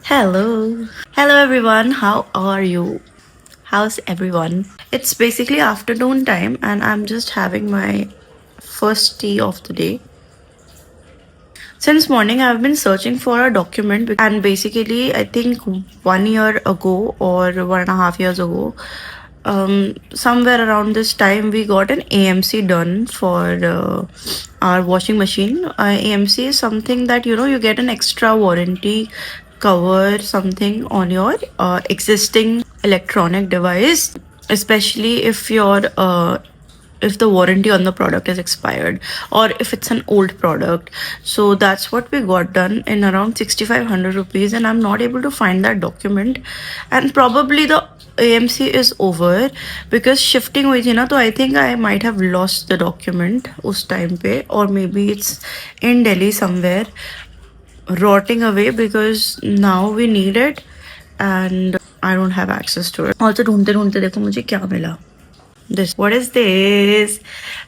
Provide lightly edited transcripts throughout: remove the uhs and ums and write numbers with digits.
Hello. Hello everyone. How are you? How's everyone? It's basically afternoon time and I'm just having my first tea of the day. Since morning I've been searching for a document and basically I think 1 year ago or 1.5 years ago, somewhere around this time we got an AMC done for our washing machine. AMC is something that you get an extra warranty cover something on your existing electronic device, especially if the warranty on the product is expired or if it's an old product. So that's what we got done in around 6500 rupees, and I'm not able to find that document, and probably the AMC is over because shifting हुई थी ना, तो I think I might have lost the document उस time पे, or maybe it's in Delhi somewhere rotting away because now we need it and I don't have access to it. Also ढूंढते ढूंढते देखो मुझे क्या मिला. What is this?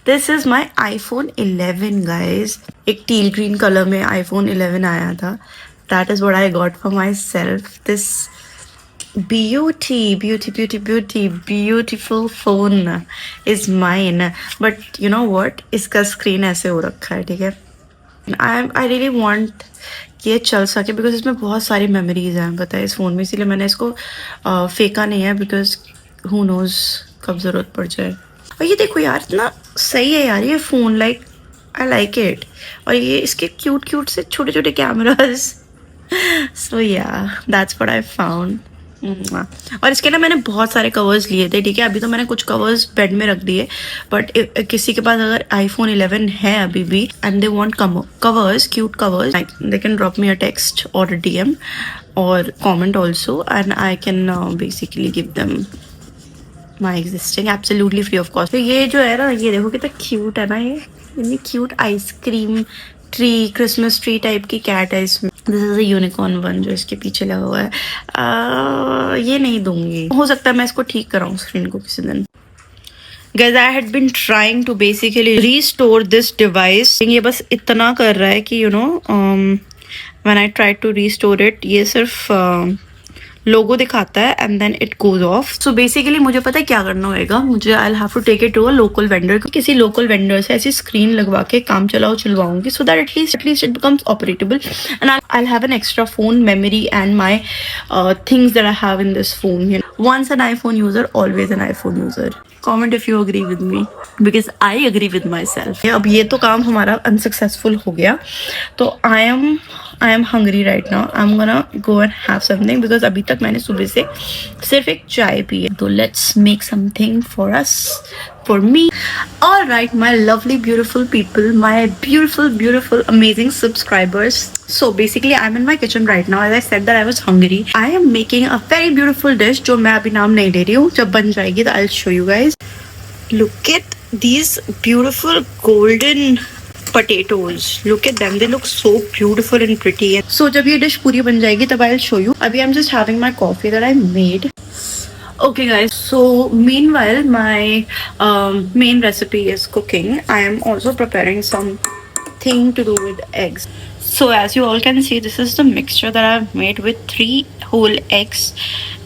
This is my iPhone 11, guys. एक teal green color में iPhone 11 आया था. That is what I got for myself. This beautiful phone is mine. But you know what? इसका screen ऐसे हो रखा है, ठीक है? I really want कि ये चल सके बिकॉज इसमें बहुत सारी मेमोरीज हैं, पता है, इस फ़ोन में. इसीलिए मैंने इसको फेंका नहीं है बिकॉज हु नोज कब ज़रूरत पड़ जाए. और ये देखो यार, इतना सही है यार ये phone. Like I like it. और ये इसके क्यूट क्यूट से छोटे छोटे कैमराज. सो या दैट्स व्हाट आई फाउंड. और इसके ना मैंने बहुत सारे कवर्स लिए थे, ठीक है. अभी तो मैंने कुछ कवर्स बेड में रख दिए, बट किसी के पास अगर iPhone 11 है अभी भी and they want covers, cute covers, they can drop me a text और अ DM और comment also and I can basically give them my existing absolutely free of cost. तो ये जो है ना, ये देखो कितना क्यूट है ना, ये इतनी cute ice cream tree, Christmas tree type की कैट है इसमें. This is a unicorn one जो इसके पीछे लगा हुआ है. ये नहीं दूंगी, हो सकता है मैं इसको ठीक कराऊं स्क्रीन को किसी दिन. Guys, I had been trying to basically restore this device. ये बस इतना कर रहा है कि when I tried to restore it, ये सिर्फ लोगो दिखाता है and then it goes off. So basically मुझे पता है क्या करना होगा. मुझे I have to take it to a local vendor. किसी लोकल वेंडर से ऐसी स्क्रीन लगवा के काम चलाओ चलवाऊंगी, so that at least it becomes operable and I have an extra phone memory and my things that I have in this phone. Once an iPhone user, always an iPhone user. Comment if you agree with me because I agree with myself. अब ये तो काम हमारा unsuccessful हो गया, तो I am hungry right now. I'm gonna go and have something because अभी तक मैंने सुबह से सिर्फ एक चाय पी है. तो let's make something for us, for me. All right, my lovely, beautiful people, my beautiful, amazing subscribers. So basically, I'm in my kitchen right now. As I said that I was hungry. I am making a very beautiful dish जो मैं अभी नाम नहीं ले रही हूँ. जब बन जाएगी तो I'll show you guys. Look at these beautiful golden potatoes. Look at them. They look so beautiful and pretty. So जब ये डिश पूरी बन जाएगी तब I'll show you. अभी I'm just having my coffee that I made. Okay guys, so meanwhile my main recipe is cooking. I am also preparing something to do with eggs. So as you all can see, this is the mixture that I've made with 3 whole eggs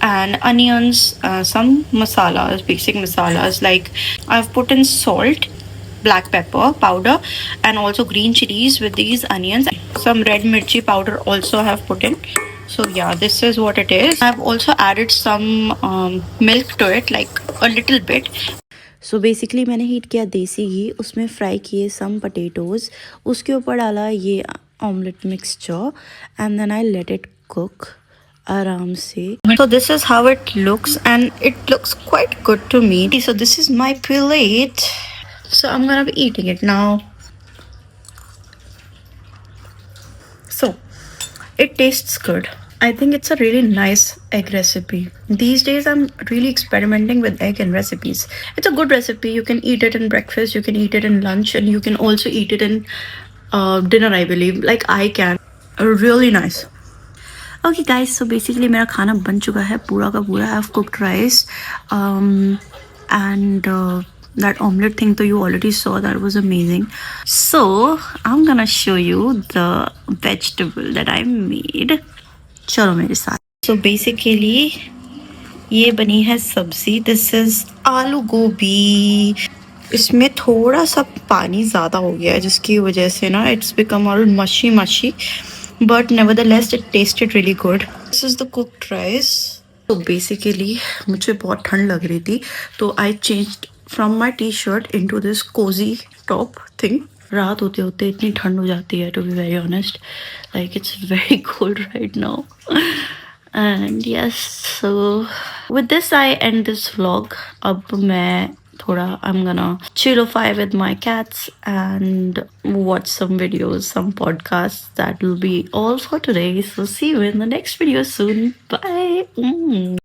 and onions, some masalas, basic masalas, like I've put in salt, black pepper powder and also green chilies with these onions. Some red mirchi powder also I have put in. So yeah, this is what it is. I've also added some milk to it, like a little bit. So basically मैंने heat किया देसी घी, उसमें fry किए some potatoes, उसके ऊपर डाला ये omelette mixture and then I let it cook आराम से. So this is how it looks and it looks quite good to me. So this is my plate. So I'm gonna be eating it now. So it tastes good. I think it's a really nice egg recipe. These days I'm really experimenting with egg and recipes. It's a good recipe. You can eat it in breakfast, you can eat it in lunch, and you can also eat it in dinner, I believe. Like I can. Really nice. Okay guys, so basically मेरा खाना बन चुका है पूरा का पूरा. I have cooked rice and that omelette thing that you already saw, that was amazing. So I'm gonna show you the vegetable that I made. चलो मेरे साथ। सो बेसिकली ये बनी है सब्जी। दिस इज आलू गोभी। इसमें थोड़ा सा पानी ज़्यादा हो गया है जिसकी वजह से ना it's become all mushy mushy, but nevertheless it tasted really good. This is the cooked rice. तो बेसिकली मुझे बहुत ठंड लग रही थी तो I changed from my T shirt into this cozy top thing. रात होते होते इतनी ठंड हो जाती है, to be very honest, like it's very cold right now. And yes, so with this I end this vlog. अब मैं थोड़ा I'm gonna chillify with my cats and watch some videos, some podcasts. That will be all for today. So see you in the next video soon. Bye.